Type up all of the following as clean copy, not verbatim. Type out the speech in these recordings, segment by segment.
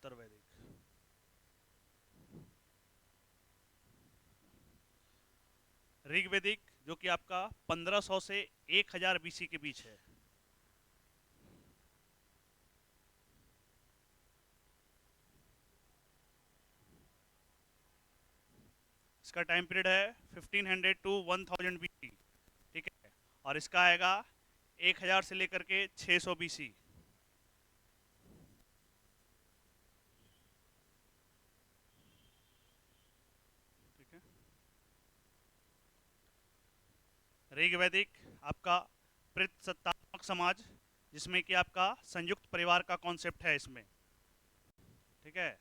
उत्तर वैदिक। ऋग्वैदिक जो कि आपका 1500 से 1000 बीसी के बीच है। इसका टाइम पीरियड है 1500 टू 1000 बीसी। ठीक है। और इसका आएगा 1000 से लेकर के 600 बीसी। ठीक है। ऋग्वैदिक आपका प्रजासत्तात्मक समाज, जिसमें कि आपका संयुक्त परिवार का कॉन्सेप्ट है इसमें। ठीक है।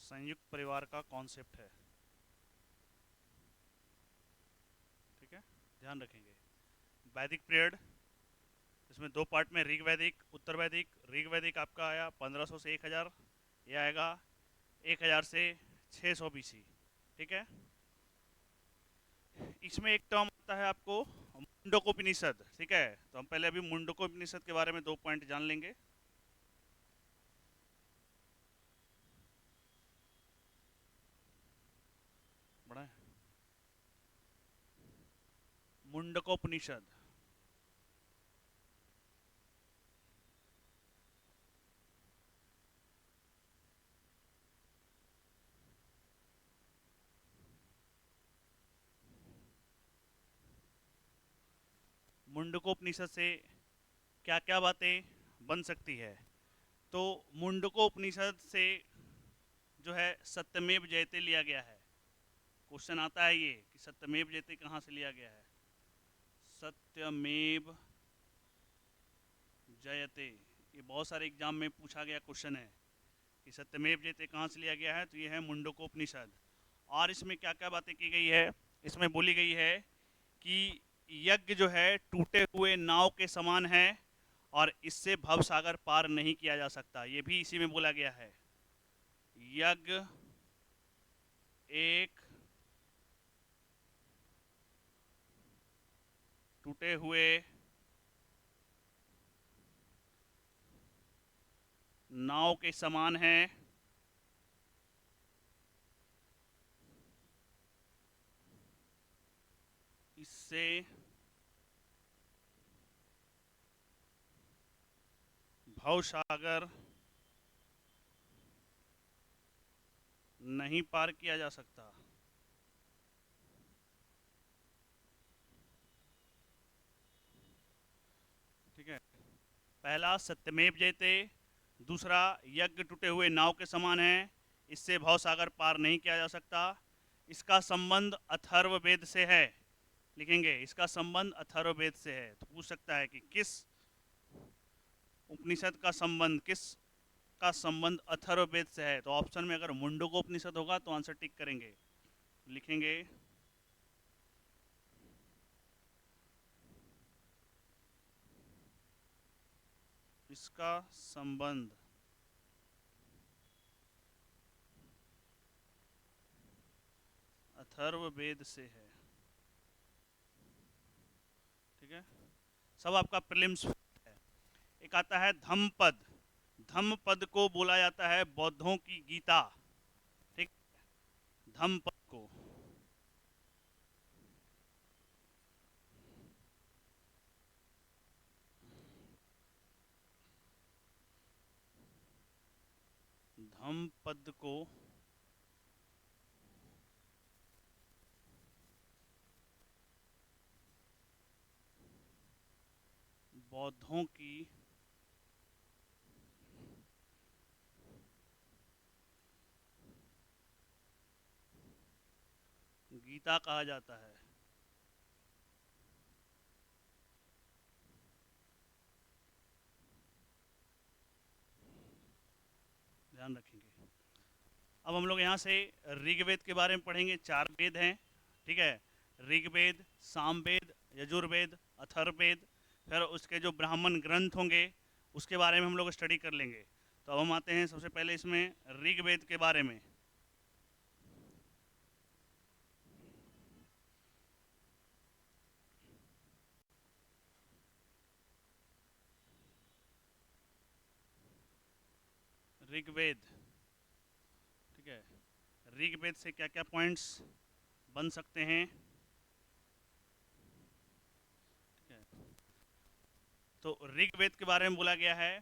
संयुक्त परिवार का कॉन्सेप्ट है। ठीक है, ध्यान रखेंगे। वैदिक पीरियड, इसमें दो पार्ट में, ऋग वैदिक, उत्तर वैदिक। ऋग वैदिक आपका आया 1500 से 1000, यह आएगा 1000 से 600 बीसी। ठीक है। इसमें एक टर्म आता है आपको मुंडकोपनिषद। ठीक है, तो हम पहले अभी मुंडकोपनिषद के बारे में दो पॉइंट जान लेंगे। बड़ा है मुंडकोपनिषद। मुंडकोपनिषद से क्या क्या बातें बन सकती है? तो मुंडकोपनिषद से जो है सत्यमेव जयते लिया गया है। क्वेश्चन आता है ये कि सत्यमेव जयते कहाँ से लिया गया है। सत्यमेव जयते, ये बहुत सारे एग्जाम में पूछा गया क्वेश्चन है कि सत्यमेव जयते कहाँ से लिया गया है। तो ये है मुंडकोपनिषद। और इसमें क्या क्या बातें की गई है? इसमें बोली गई है कि यज्ञ जो है टूटे हुए नाव के समान है और इससे भवसागर पार नहीं किया जा सकता। ये भी इसी में बोला गया है। यज्ञ एक टूटे हुए नाव के समान है, इससे भवसागर नहीं पार किया जा सकता। ठीक है। पहला सत्यमेव जयते, दूसरा यज्ञ टूटे हुए नाव के समान है, इससे भवसागर पार नहीं किया जा सकता। इसका संबंध अथर्ववेद से है। लिखेंगे इसका संबंध अथर्ववेद से है। तो पूछ सकता है कि किस उपनिषद का संबंध, किस का संबंध अथर्ववेद से है? तो ऑप्शन में अगर मुंडकोपनिषद होगा तो आंसर टिक करेंगे। लिखेंगे इसका संबंध अथर्ववेद से है। ठीक है, सब आपका प्रीलिम्स है। एक आता है धम्मपद। धम्मपद को बोला जाता है बौद्धों की गीता। ठीक, धम्मपद को। धम्मपद को बौद्धों की गीता कहा जाता है। ध्यान रखेंगे। अब हम लोग यहाँ से ऋग्वेद के बारे में पढ़ेंगे। 4 वेद हैं। ठीक है, ऋग्वेद, सामवेद, यजुर्वेद, अथर्ववेद। फिर उसके जो ब्राह्मण ग्रंथ होंगे उसके बारे में हम लोग स्टडी कर लेंगे। तो अब हम आते हैं सबसे पहले इसमें ऋग्वेद के बारे में। ऋग्वेद, ठीक है। ऋग्वेद से क्या क्या पॉइंट्स बन सकते हैं, ठीक है। तो ऋग्वेद के बारे में बोला गया है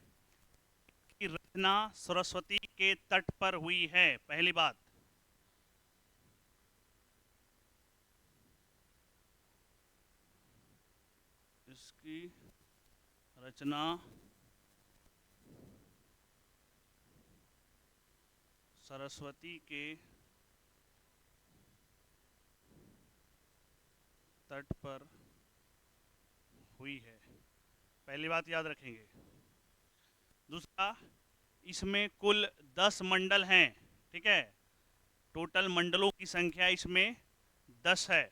कि रचना सरस्वती के तट पर हुई है, पहली बात। इसकी रचना सरस्वती के तट पर हुई है, पहली बात याद रखेंगे। दूसरा, इसमें कुल 10 मंडल हैं, ठीक है। टोटल मंडलों की संख्या इसमें 10 है।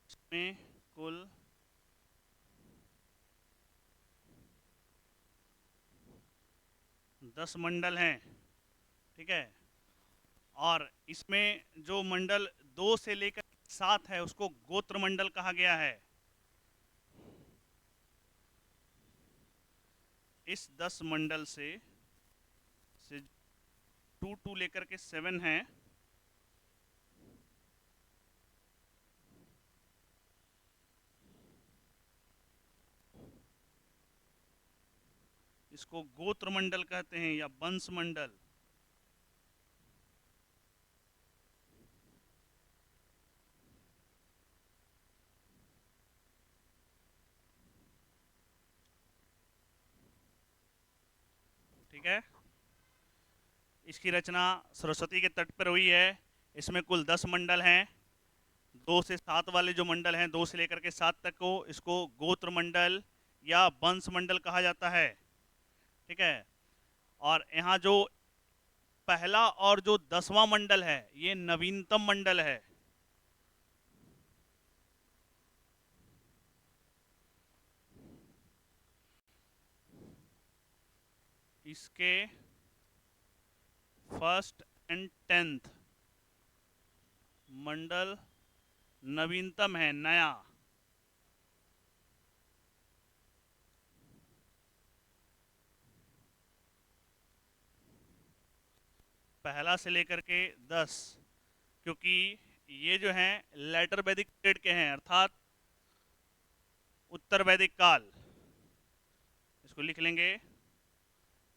इसमें कुल 10 मंडल हैं, ठीक है। और इसमें जो मंडल 2 से लेकर 7 है उसको गोत्र मंडल कहा गया है। इस 10 मंडल से 2 लेकर के 7 है, इसको गोत्र मंडल कहते हैं या वंश मंडल। ठीक है। इसकी रचना सरस्वती के तट पर हुई है। इसमें कुल 10 मंडल हैं। 2 से 7 वाले जो मंडल हैं, 2 से लेकर के 7 तक को, इसको गोत्र मंडल या वंश मंडल कहा जाता है, ठीक है। और यहाँ जो पहला और जो 10वां मंडल है ये नवीनतम मंडल है। इसके फर्स्ट एंड 10th मंडल नवीनतम है, नया। पहला से लेकर के 10, क्योंकि ये जो हैं लेटर वैदिक पीरियड के हैं, अर्थात उत्तर वैदिक काल। इसको लिख लेंगे,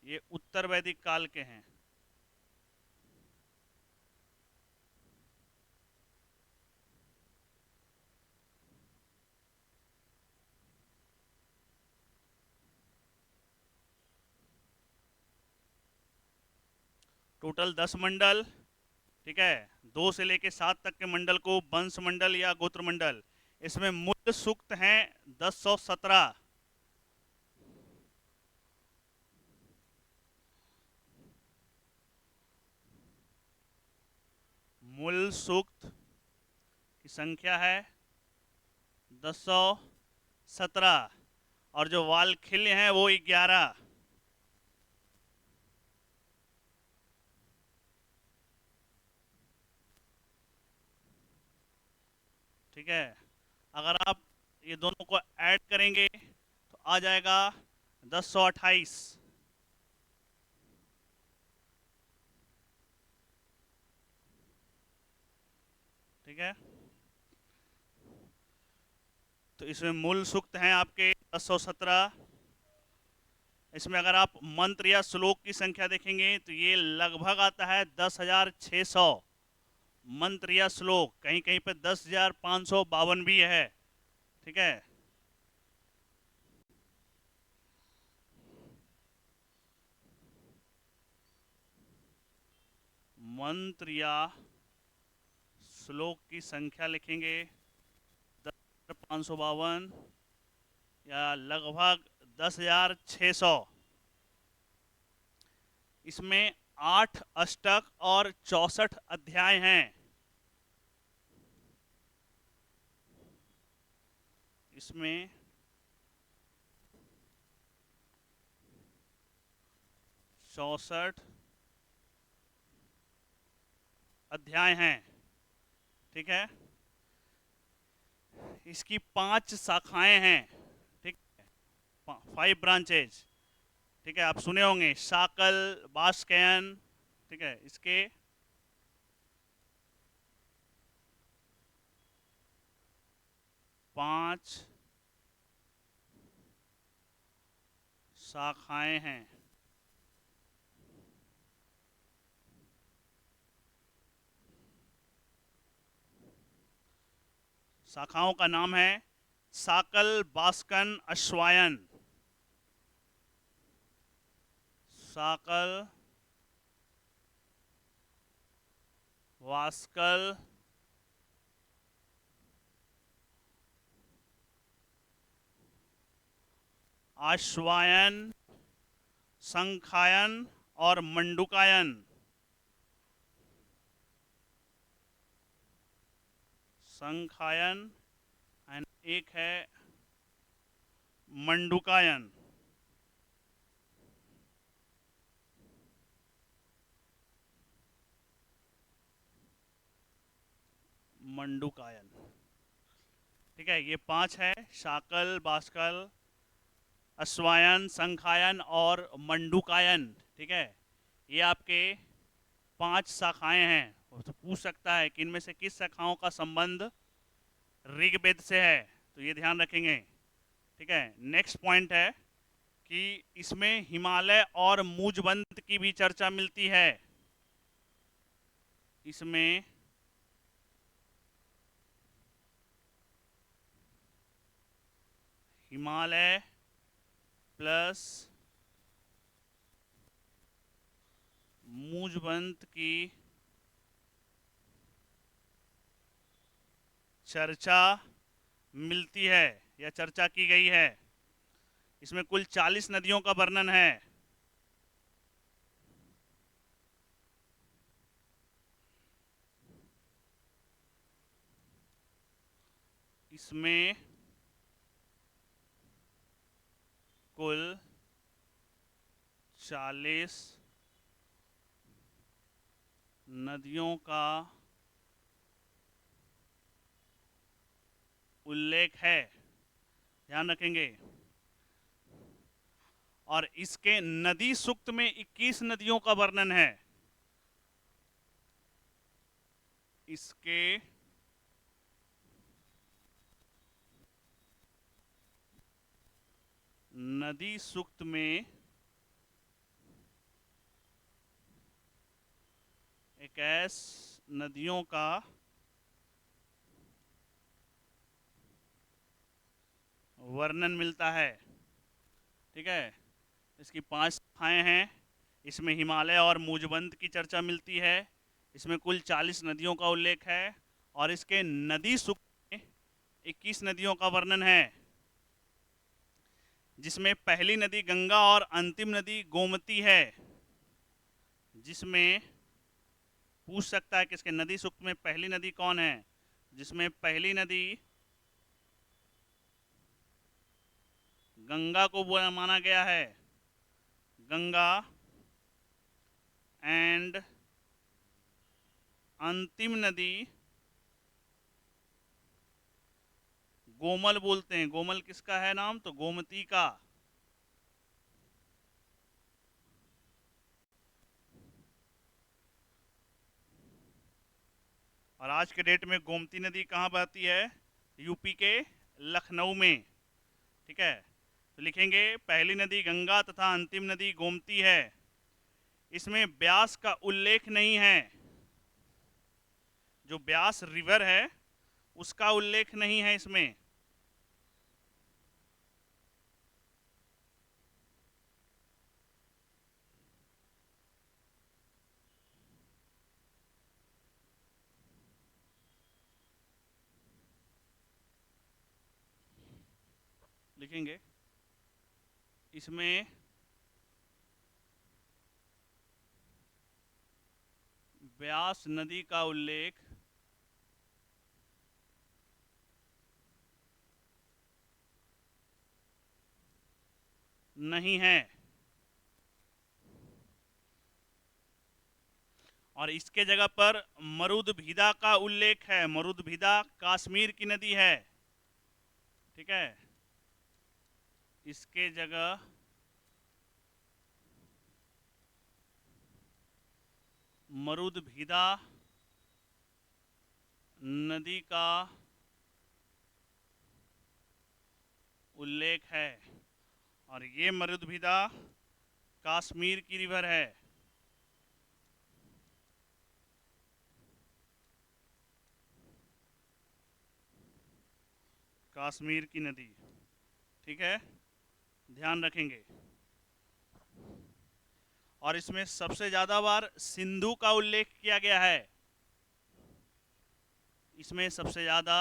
ये उत्तर वैदिक काल के हैं। टोटल 10 मंडल, ठीक है। 2 से लेके 7 तक के मंडल को वंश मंडल या गोत्र मंडल। इसमें मूल सूक्त हैं 1017। मूल सूक्त की संख्या है 1017 और जो वालखिल्य हैं वो 11। ठीक है। अगर आप ये दोनों को ऐड करेंगे तो आ जाएगा 1028। ठीक है। तो इसमें मूल सूक्त हैं आपके 1017। इसमें अगर आप मंत्र या श्लोक की संख्या देखेंगे तो ये लगभग आता है 10,600 मंत्र या श्लोक। कहीं कहीं पे 10,552 भी है, ठीक है। मंत्र या श्लोक की संख्या लिखेंगे 10,552 या लगभग 10,600। इसमें 8 अष्टक और 64 अध्याय हैं। इसमें 64 अध्याय हैं। ठीक है, इसकी 5 शाखाएं हैं। ठीक, 5 ब्रांचेज। ठीक है, आप सुने होंगे शाकल, बास्कयन। ठीक है, इसके 5 शाखाएं हैं। शाखाओं का नाम है साकल, बास्कन, अश्वायन। साकल, वास्कल, आश्वायन, संखायन और मंडुकायन। संखायन एंड एक है मंडुकायन। मंडुकायन। ठीक है, ये 5 है, शाकल, बास्कल, अश्वायन, संखायन और मंडुकायन। ठीक है, ये आपके 5 शाखाएं हैं। तो पूछ सकता है कि इनमें से किस शाखाओं का संबंध ऋग्वेद से है, तो ये ध्यान रखेंगे। ठीक है, नेक्स्ट पॉइंट है कि इसमें हिमालय और मुजबंत की भी चर्चा मिलती है। इसमें हिमालय प्लस मुजबंत की चर्चा मिलती है या चर्चा की गई है। इसमें कुल 40 नदियों का वर्णन है। इसमें कुल 40 नदियों का उल्लेख है, ध्यान रखेंगे। और इसके नदी सूक्त में 21 नदियों का वर्णन है। इसके नदी सूक्त में 21 नदियों का वर्णन मिलता है। ठीक है, इसकी 5 शाखाएं हैं। इसमें हिमालय और मुजबंद की चर्चा मिलती है। इसमें कुल 40 नदियों का उल्लेख है और इसके नदी सूक्त में 21 नदियों का वर्णन है, जिसमें पहली नदी गंगा और अंतिम नदी गोमती है। जिसमें पूछ सकता है कि इसके नदी सूक्त में पहली नदी कौन है, जिसमें पहली नदी गंगा को माना गया है। गंगा एंड अंतिम नदी गोमल बोलते हैं। गोमल किसका है नाम, तो गोमती का। और आज के डेट में गोमती नदी कहाँ बहती है, यूपी के लखनऊ में। ठीक है, तो लिखेंगे पहली नदी गंगा तथा अंतिम नदी गोमती है। इसमें ब्यास का उल्लेख नहीं है। जो ब्यास रिवर है उसका उल्लेख नहीं है इसमें। लिखेंगे इसमें व्यास नदी का उल्लेख नहीं है। और इसके जगह पर मरुदभिदा का उल्लेख है। मरुदभिदा कश्मीर की नदी है, ठीक है। इसके जगह मरुदभिदा नदी का उल्लेख है, और ये मरुदभिदा कश्मीर की रिवर है। कश्मीर की नदी, ठीक है, ध्यान रखेंगे। और इसमें सबसे ज्यादा बार सिंधु का उल्लेख किया गया है। इसमें सबसे ज्यादा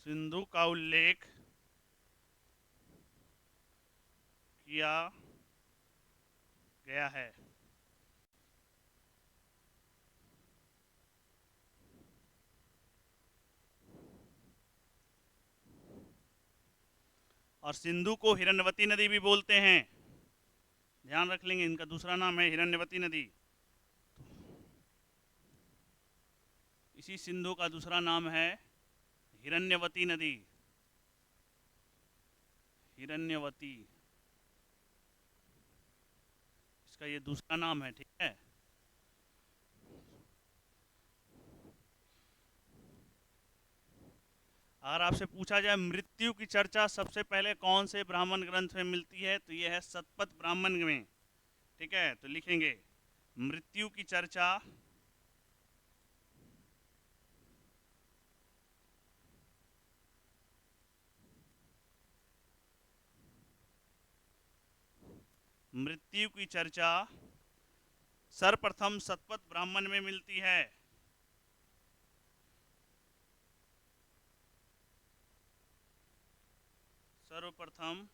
सिंधु का उल्लेख किया गया है। और सिंधु को हिरण्यवती नदी भी बोलते हैं, ध्यान रख लेंगे। इनका दूसरा नाम है हिरण्यवती नदी। इसी सिंधु का दूसरा नाम है हिरण्यवती नदी। हिरण्यवती इसका ये दूसरा नाम है, ठीक है। अगर आपसे पूछा जाए मृत्यु की चर्चा सबसे पहले कौन से ब्राह्मण ग्रंथ में मिलती है, तो यह है शतपथ ब्राह्मण में, ठीक है। तो लिखेंगे मृत्यु की चर्चा मृत्यु की चर्चा सर्वप्रथम शतपथ ब्राह्मण में मिलती है। सर्वप्रथम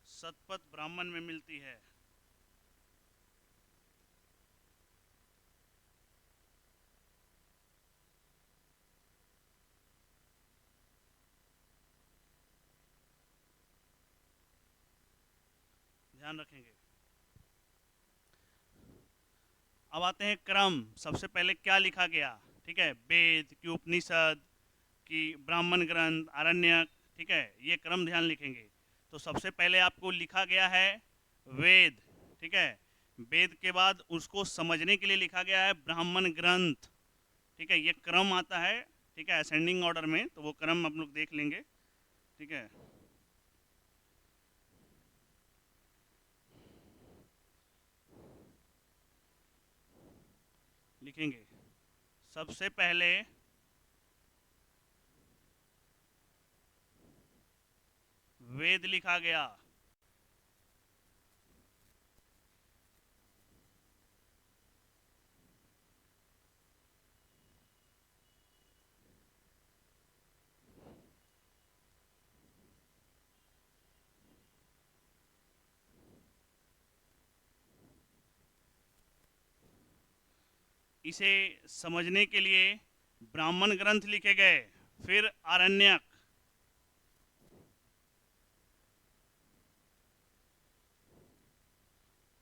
शतपथ ब्राह्मण में मिलती है। ध्यान रखेंगे। अब आते हैं क्रम। सबसे पहले क्या लिखा गया, ठीक है। वेद की, उपनिषद की, ब्राह्मण ग्रंथ, आरण्यक, ठीक है, ये क्रम ध्यान लिखेंगे। तो सबसे पहले आपको लिखा गया है वेद, ठीक है। वेद के बाद उसको समझने के लिए लिखा गया है ब्राह्मण ग्रंथ, ठीक है। ये क्रम आता है, ठीक है, असेंडिंग ऑर्डर में। तो वो क्रम हम लोग देख लेंगे, ठीक है। लिखेंगे सबसे पहले वेद लिखा गया। इसे समझने के लिए ब्राह्मण ग्रंथ लिखे गए, फिर आरण्यक,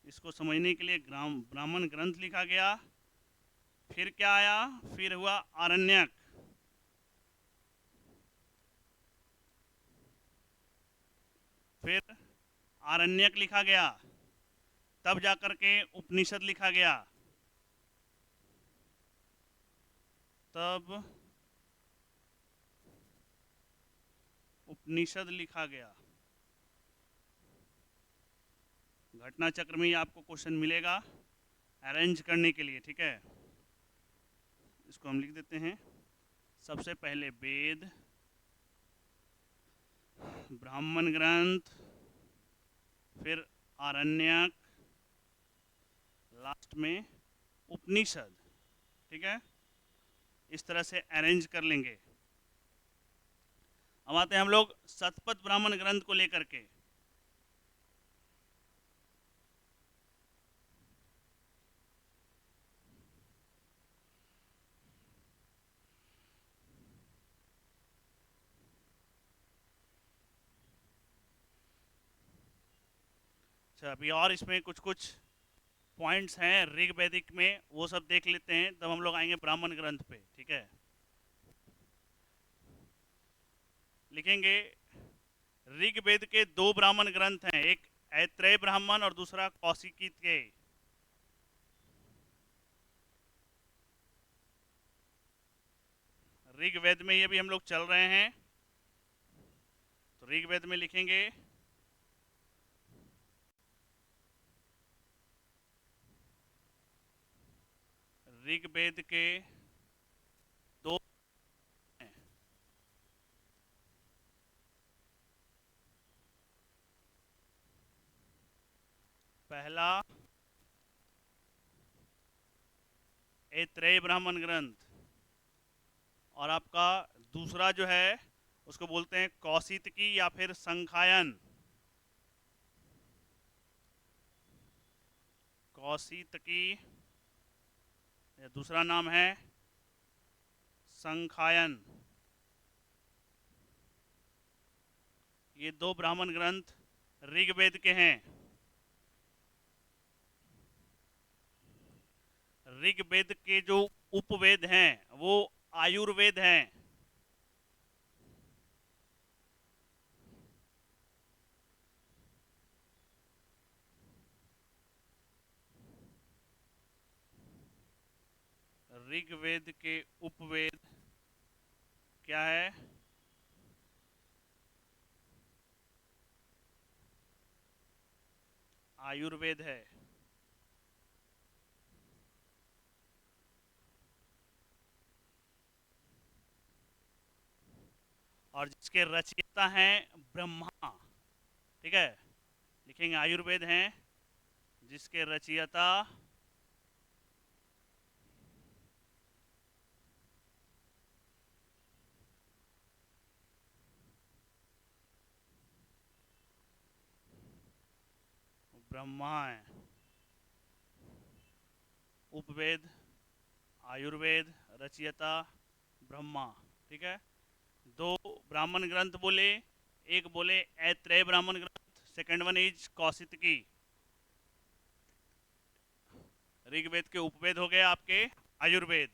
इसको समझने के लिए ब्राह्मण ग्रंथ लिखा गया। फिर क्या आया, फिर हुआ आरण्यक, फिर आरण्यक लिखा गया, तब जाकर के उपनिषद लिखा गया, तब उपनिषद लिखा गया। घटना चक्र में ही आपको क्वेश्चन मिलेगा अरेंज करने के लिए, ठीक है। इसको हम लिख देते हैं। सबसे पहले वेद, ब्राह्मण ग्रंथ, फिर आरण्यक, लास्ट में उपनिषद। ठीक है, इस तरह से अरेंज कर लेंगे। अब आते हैं हम लोग शतपथ ब्राह्मण ग्रंथ को लेकर के। अच्छा, अभी और इसमें कुछ कुछ पॉइंट्स हैं ऋग वैदिक में, वो सब देख लेते हैं, तब हम लोग आएंगे ब्राह्मण ग्रंथ पे। ठीक है, लिखेंगे ऋग्वेद के दो ब्राह्मण ग्रंथ हैं, एक ऐत्रेय ब्राह्मण और दूसरा कौशिकी के। ऋग्वेद में ये भी हम लोग चल रहे हैं, तो ऋग्वेद में लिखेंगे ऋग्वेद के दो हैं। पहला ऐत्रेय ब्राह्मण ग्रंथ, और आपका दूसरा जो है उसको बोलते हैं कौशितकी या फिर संखायन। कौशितकी या दूसरा नाम है संखायन। ये दो ब्राह्मण ग्रंथ ऋग्वेद के हैं। ऋग्वेद के जो उपवेद हैं वो आयुर्वेद हैं। ऋग्वेद के उपवेद क्या है? आयुर्वेद है। और जिसके रचयिता हैं ब्रह्मा। ठीक है, लिखेंगे आयुर्वेद हैं जिसके रचयिता ब्रह्मा है। उपवेद, आयुर्वेद, रचयिता ब्रह्मा। ठीक है, दो ब्राह्मण ग्रंथ बोले, एक बोले ऐत्रेय ब्राह्मण ग्रंथ, second one is Kaushitaki. Rigveda के उपवेद हो गए आपके आयुर्वेद।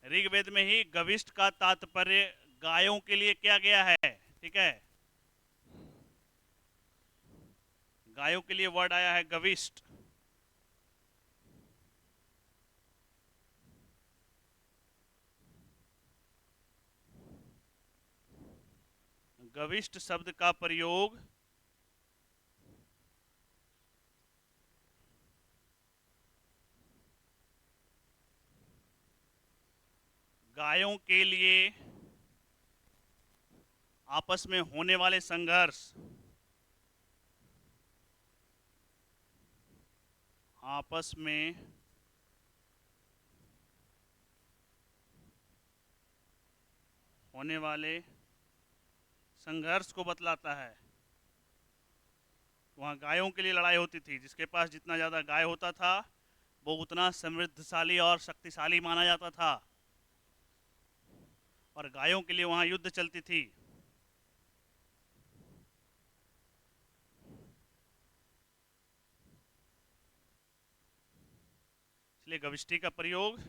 ऋग्वेद में ही गविष्ठ का तात्पर्य गायों के लिए किया गया है। ठीक है, गायों के लिए वर्ड आया है गविष्ठ। गविष्ठ शब्द का प्रयोग गायों के लिए आपस में होने वाले संघर्ष, आपस में होने वाले संघर्ष को बतलाता है। वहाँ गायों के लिए लड़ाई होती थी, जिसके पास जितना ज़्यादा गाय होता था वो उतना समृद्धशाली और शक्तिशाली माना जाता था, और गायों के लिए वहाँ युद्ध चलती थी। इसलिए गविष्ठी का प्रयोग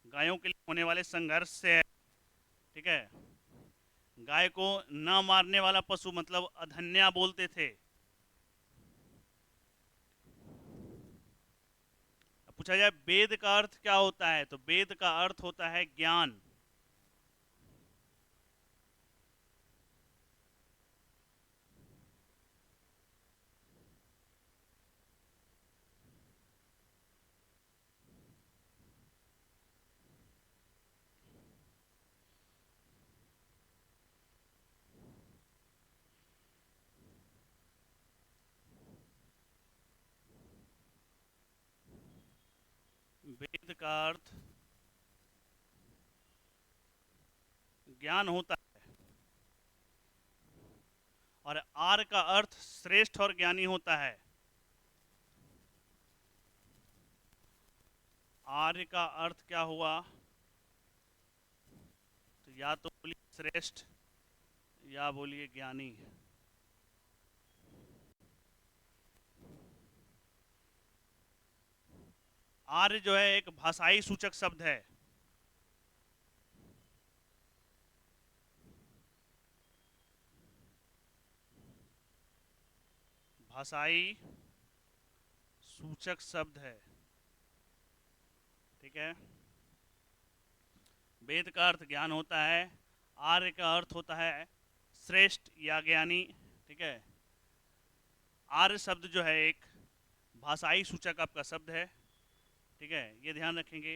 गायों के लिए होने वाले संघर्ष से है। ठीक है, गाय को न मारने वाला पशु मतलब अधन्या बोलते थे। पूछा जाए वेद का अर्थ क्या होता है, तो वेद का अर्थ होता है ज्ञान। वेद का अर्थ ज्ञान होता है और आर्य का अर्थ श्रेष्ठ और ज्ञानी होता है। आर्य का अर्थ क्या हुआ? तो या तो बोलिए श्रेष्ठ या बोलिए ज्ञानी। आर्य जो है एक भाषाई सूचक शब्द है। भाषाई सूचक शब्द है, ठीक है। वेद का अर्थ ज्ञान होता है, आर्य का अर्थ होता है श्रेष्ठ या ज्ञानी, ठीक है। आर्य शब्द जो है एक भाषाई सूचक आपका शब्द है, ठीक है, ये ध्यान रखेंगे।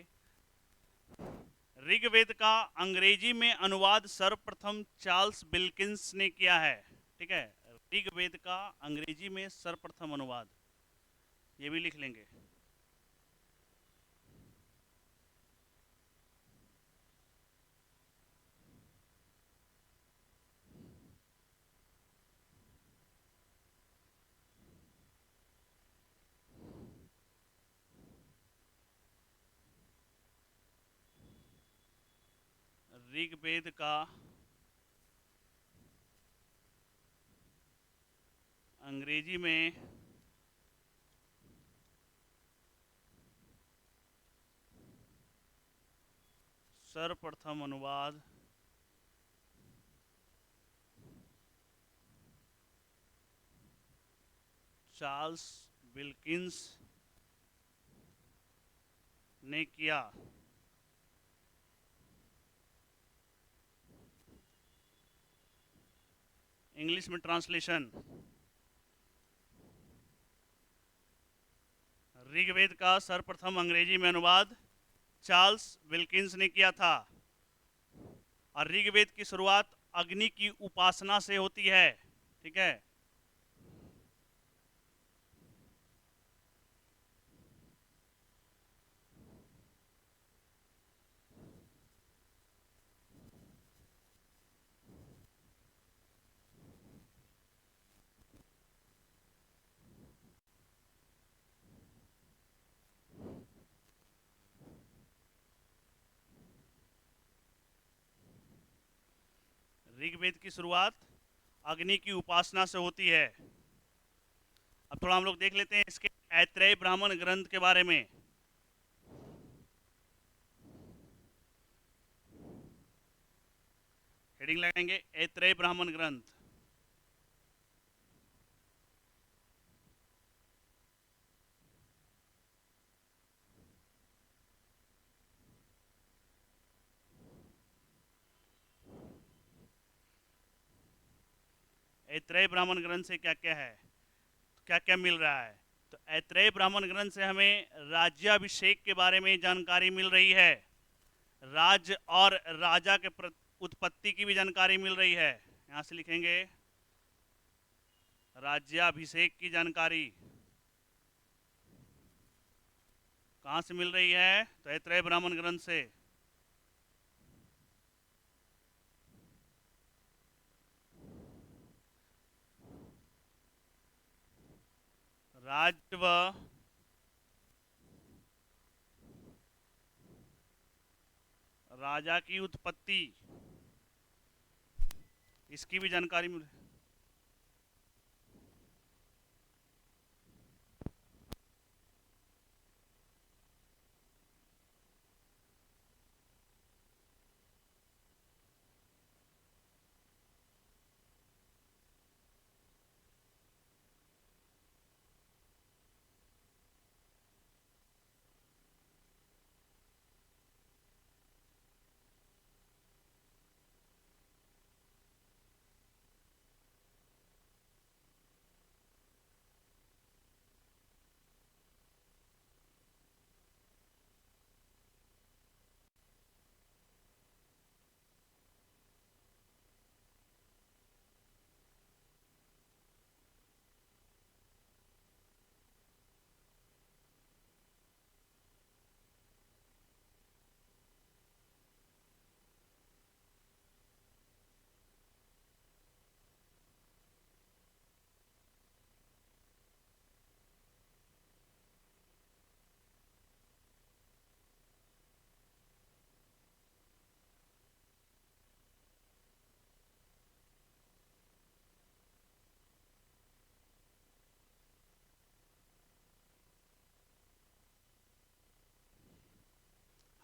ऋग्वेद का अंग्रेजी में अनुवाद सर्वप्रथम चार्ल्स विल्किंस ने किया है, ठीक है। ऋग्वेद का अंग्रेजी में सर्वप्रथम अनुवाद, ये भी लिख लेंगे। ऋग्वेद का अंग्रेजी में सर्वप्रथम अनुवाद चार्ल्स विल्किंस ने किया। इंग्लिश में ट्रांसलेशन, ऋग्वेद का सर्वप्रथम अंग्रेजी में अनुवाद चार्ल्स विल्किंस ने किया था और ऋग्वेद की शुरुआत अग्नि की उपासना से होती है, ठीक है। ऋग्वेद की शुरुआत अग्नि की उपासना से होती है। अब थोड़ा हम लोग देख लेते हैं इसके ऐत्रेय ब्राह्मण ग्रंथ के बारे में। हेडिंग लगाएंगे ऐत्रेय ब्राह्मण ग्रंथ। ऐत्रेय ब्राह्मण ग्रंथ से क्या क्या है, क्या क्या मिल रहा है? तो ऐत्रेय ब्राह्मण ग्रंथ से हमें राज्याभिषेक के बारे में जानकारी मिल रही है, राज्य और राजा के उत्पत्ति की भी जानकारी मिल रही है। यहाँ से लिखेंगे राज्याभिषेक की जानकारी कहाँ से मिल रही है? तो ऐत्रेय ब्राह्मण ग्रंथ से। राज्य व राजा की उत्पत्ति, इसकी भी जानकारी मिल।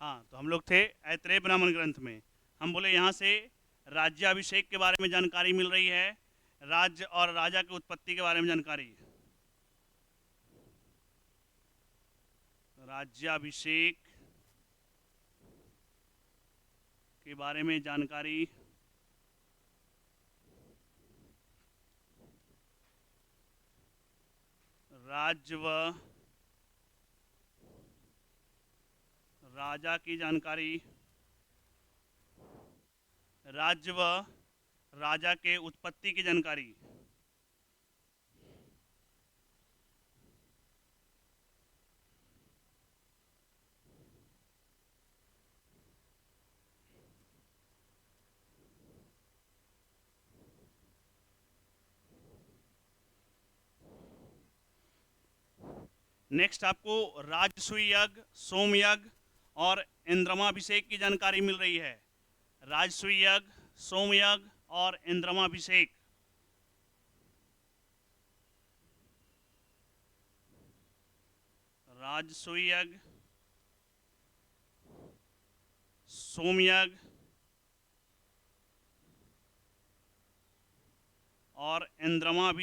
हाँ, तो हम लोग थे ऐत्रेय ब्राह्मण ग्रंथ में। हम बोले यहाँ से राज्याभिषेक के बारे में जानकारी मिल रही है, राज्य और राजा की उत्पत्ति के बारे में जानकारी, राज्याभिषेक के बारे में जानकारी, राज्य व राजा की जानकारी, राज्य व राजा के उत्पत्ति की जानकारी, नेक्स्ट आपको राजसूय यज्ञ, सोमयज्ञ और इंद्रमाभिषेक की जानकारी मिल रही है। राजसूय यज्ञ, सोमयज्ञ और इंद्रमाभिषेक। राजसूय यज्ञ, सोमयज्ञ और इंद्रमाभिषेक।